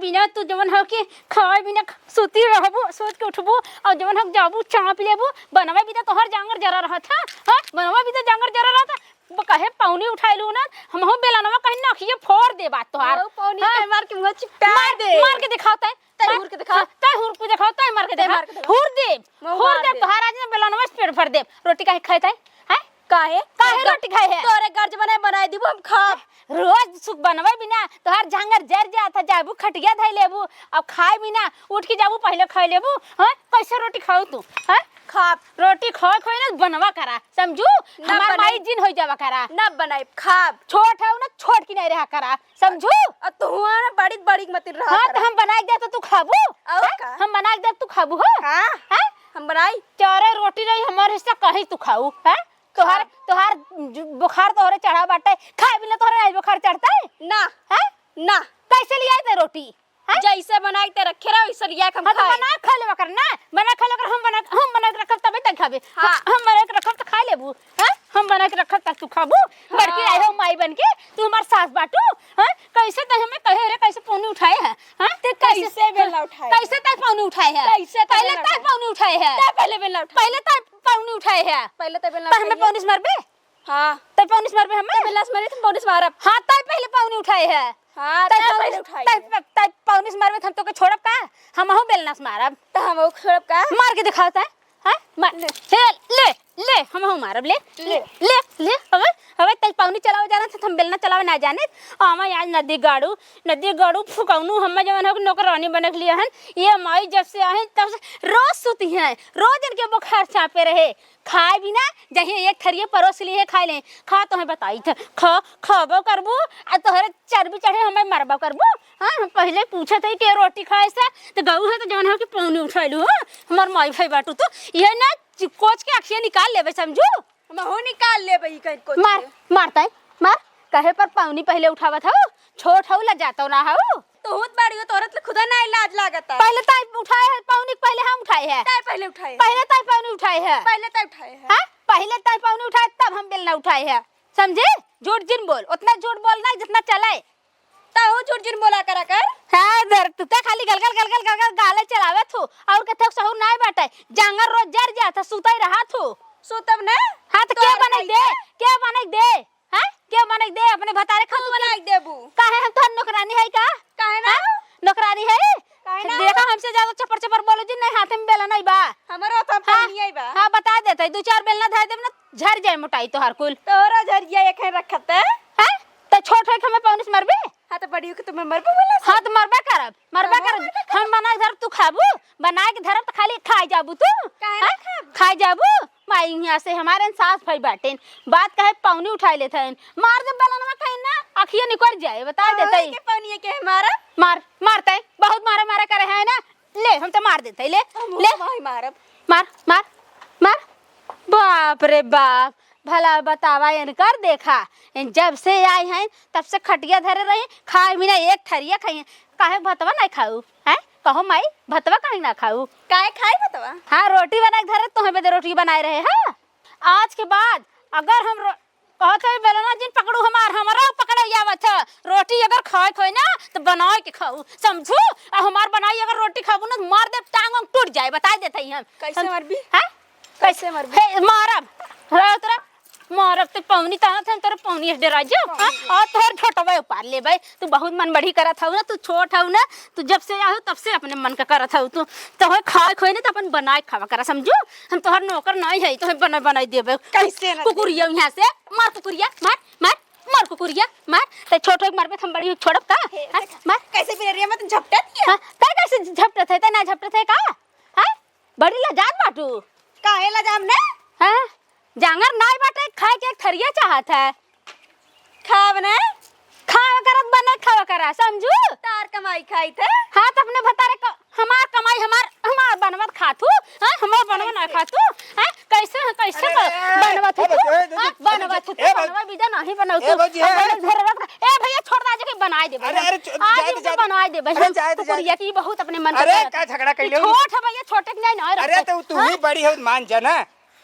बिना तू जवन हो के खाए बिना सुती रहबो सोच के उठबो और जवन हो जाबू चाप लेबो बनवा बिना तोहर जांगर जरा रहत हां बनवा बिना जांगर जरा रहत कहे पौनी उठाइलू ना हमहु बेलनवा कहीं नखिए फोड़ दे बात तोहार पौनी के मार के मुंह चिपटा दे मार के दिखाता तय हुर के दिखा तय हुर के दिखाओ तय मार के दिखा हुर दे तोहार आज बेलनवा पेट भर दे रोटी काहे खाए तय हैं काहे रोटी खाए है तोरे गर्ज बनाए दिबो हम खाब रोज सुख बनवे बिना तोहार जांगर जर जाता जाबू खटिया धइ लेबू अब खाए बिना उठ के जाबू पहले खाए लेबू हैं कैसे रोटी खाऊ तू हैं खाब रोटी खोए खोए ना बनवा करा समझू हमार माई जिन हो जावा करा ना बनाए खाब छोट है ना छोट की नहीं रहा करा समझू अब तू ना बड़ी बड़ी मत रहा हां तो हम बना दे तो तू खाबू हम बना दे तू खाबू हो हां हैं हम बनाई चारे रोटी रही हमारे हिस्सा कहीं तू खाऊ हैं तोहार बुखार तोहरे चढ़ा बाटे खाए बिना तोहरे आई बुखार चढ़ता है ना हैं ना कैसे लिया है रोटी जैसे बनाई ते रखे रहो वैसे लिया हम खाए बना खा लेवा कर ना बना खा लेकर हम बना के रखब तबे तक खाबे हम बना के रखब त खा लेबू हैं हम बना के रखब तक तू खाबू बड़की आई हो माई बन के तू हमार सास बाटू हैं कैसे त हमें कहे रे कैसे पौनी उठाए है हैं ते कैसे बेलना उठाए कैसे तय पौनी उठाए है कैसे पहले तय पौनी उठाए है पहले बेलना उठाए पहले तय पौनी उठाए है पहले तय बेलना हमें पौनी मारबे हां तय पौनी मारबे हमें बेलना मारे तुम पौनी मारब हां तय पहले पौनी उठाए है हां तय पहले उठाई तय पौनी मारबे हम तो के छोड़ब का हमहु बेलना मारब त हम छोड़ब का मार के दिखाता है हैं मार ले हमहु मारब ले हवे तय पौनी चलावे जाना त हम बेलना चलावे ना जाने आमा आज नदी गाड़ू फुकाउनु हम जवन हो नौकरानी बने लिए हन ये माई जब से आए तब से रोज सुती हैं रोज इनके बुखार चापे रहे खाए बिना जही एक थरिये परोस लिए खाए ले खा तो बताई थे खाबो करबू आ तोहरे चर्बी चढ़े हमें मरबा करबू हां हम पहले पूछत है के रोटी खाए से तो गऊ है तो जवन हो के पौनी उठाइलू हमर माई भाई बाटू तो ये ना कोच के अखियां निकाल लेबे समझू हम हो निकाल लेबे ई कोच मारता है मार कहे पर पौनी पहले उठावत हो छोट हो ला जातो ना हो तो होत बाड़ी हो तोरत खुदा ना इलाज लागत है पहले ताई उठाए है पौनी पहले हम उठाए है ताई पहले उठाए पहले ताई पौनी उठाए है हां पहले ताई पौनी उठाए तब हम बेलना उठाए है समझे झूठ जिन बोल उतना झूठ बोलना जितना चले ताऊ झूठ जिन बोला करा कर हां दर तू त खाली गलगल गाले चलावे थू और कथे सहू नाय बाटे जांगर रोज जर जाता सुतई रहा थू सो तब ना हां तो क्या बने दे हैं क्या बने दे अपने भतारे खा बना देबू काहे हम तोहर नौकरानी है का काहे ना नौकरानी है काहे ना देखा हमसे ज्यादा चपर बोलो जी नहीं हाथ में बेला नहीं बा हमरो तो पानी आई बा हां बता देते दो चार बेलना धर देब ना झड़ जाए मोटाई तोहर कुल तोरा झरिया एक रखत है हैं तो छोट है हमें पौनिस मरबे हां तो बड़ी के तुम्हें मरबे बोला हां तो मरबे करब हम बना धर तू खाबू बना के धरब तो खाली खाई जाबू तू काहे खाई जाबू माई यहां से हमारे सास भाई बाटेन बात कहे पौनी उठाई लेते हैं मार दे बेलनवा कहीं ना अखियां निकल जाए बता देते के पानी के हमारा मारते बहुत मारा करे है ना ले हम तो मार देते ले माई मारब मार बाप रे बाप भला बतावा इनकर देखा जब से आए हैं तब से खटिया धरे रही खाए बिना एक थरिया खाई काहे भतवा नहीं खाऊ हैं कहो माई भतवा काहे ना खाऊ काहे खाई भतवा हां रोटी बना के धरे तो हमें रोटी बनाए रहे हैं आज के बाद अगर हम कहत है बेलना जिन पकड़ू हमारा पकड़ आवत है रोटी अगर खाए खोए ना तो बनाए के खाऊ समझू और हमार बनाई अगर रोटी खाबू ना मार दे टांग टूट जाए बता देते हम कैसे मरबी हैं कैसे मरबी मारब तो पौनी तना थे तेरे पौनी डरा जा और तोहर छोटवा उपार ले भाई तू बहुत मन बड़ी करत हऊ ना तू छोट हऊ ना तू जब से आहो तब से अपने मन का करत हऊ तू तोहर खाए खोए ना तो अपन बनाए खावा करा समझू हम तोहर नौकर नहीं है तोहर बनाई देबे कैसे कुकुरिया यहां से मार कुकुरिया मार कुकुरिया मार ते छोटो मारबे हम बड़ी छोड़ब का मार कैसे बिलरिया में तुम झपटा दिया का कैसे झपटत है ना झपटत है का हैं बड़ी लजात बाटू काहे लजाम ने हैं जांगर नाई बाटे खाए के एक थरिया चाहत है खाव ने खावा करत बने खावा करा समझू तार कमाई खाई थे हां त अपने भतारे को हमार कमाई हमार बनवत खातू हां हमार बनवा ना खातू हैं कैसे बनवत बनवत बनवा बिदा नहीं बनाऊ ए भैया छोड़ दे के बनाए दे आज बनाए दे भैया कुकुरिया की बहुत अपने मन अरे का झगड़ा कइले छोट है भैया छोटे नहीं अरे तो तू ही बड़ी हो मान जा ना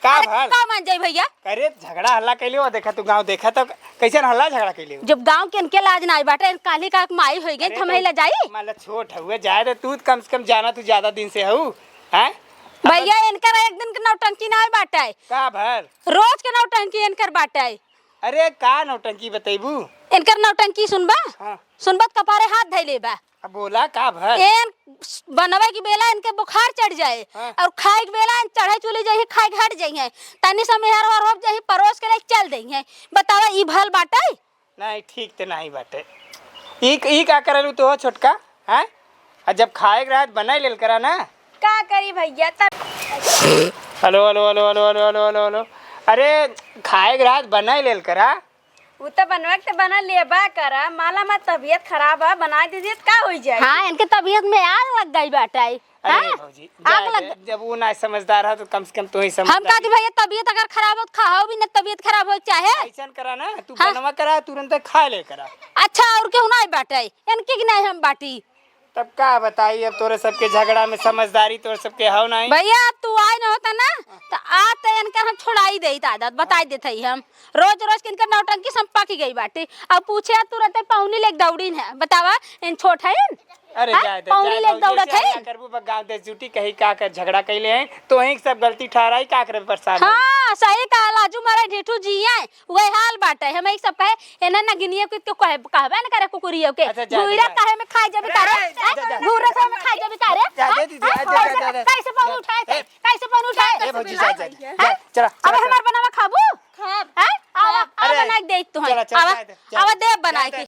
का अरे भल? का मान जाई भैया? अरे झगड़ा हल्ला कैले हो, देखा तू गांव देखा तो कैसे हल्ला झगड़ा कैले हो? जब गांव के इनके लाज ना बाटे काली का माई हो गई थमई ला जाई मान ला छोट हुए जाए तो तू कम से कम जाना तू ज्यादा दिन से हूँ हैं? भैया इनकर एक दिन के नौटंकी ना बाटे का भर? रोज के नौटंकी इनकर बाटे अरे का नौटंकी बतेबू? इनकर नौटंकी सुनबा हाँ सुनबत कपारे हाथ धैले बा अब बोला का भर? एन बनवे की बेला इनके बुखार चढ़ जाए हाँ। और खाए की बेला इन चढ़े चुली जाई खाए घट जाई तनी समय हर और हो जाई परोस के ले चल दई है बतावा ई भल बाटे नहीं ठीक तो नहीं बाटे। ई का करलू तो छोटका हैं? और जब खाए के रात बनाई लेल करा ना। का करी भैया तब hello hello hello hello hello hello hello hello अरे खाए के रात बनाई लेल करा। वो तो बनवा के बना ले बा करा माला मत तबीयत खराब है बना दीजिए तो का हो जाए। हां इनके तबीयत में आग लग गई बाटे अरे भौजी आग लग जब वो ना समझदार है तो कम से कम तू ही हम समझदार। का कि भैया तबीयत अगर खराब हो खाओ भी ना तबीयत खराब हो चाहे ऐसा करा ना तू हाँ। बनवा करा तुरंत खा ले करा। अच्छा और क्यों नहीं बाटे इनके की नहीं हम बाटी तब का बताई अब तोरे सबके झगड़ा में समझदारी तोरे सबके हो नहीं। भैया तू आए न होता ना तो आज तो इनकर हम छोड़ाई दे आदत बताई देते ही हम रोज रोज के इनकर नौटंकी संपा की गई बाटे अब पूछे तुरंत पाउनी लेके दौड़ीन है बतावा इन छोट है अरे हाँ? जाए दे पौनी लेके दौड़त है करबू गांव देश जुटी कहीं का कर झगड़ा कैले हैं तो वहीं सब गलती ठहराई का करे परेशान। हाँ सही कहा लाजू मारा ढेठू जी है वही हाल बाटे हम एक सब कहे एना ना गिनिया के कहे कहबे न करे कुकुरियो के अच्छा, जा, घुइरा जा। काहे में खाई जबे करे घुइरा काहे में खाई जबे करे जा, दे दीजिए, जा, कैसे पाउन उठाए थे कैसे पाउन उठाए ए भौजी जा जा जा चला अब हमार बनावा खाबू खाब हैं आवा अरे, बना के दे तू चला, चला, आवा जा, जा, आवा दे जा, बना जा, के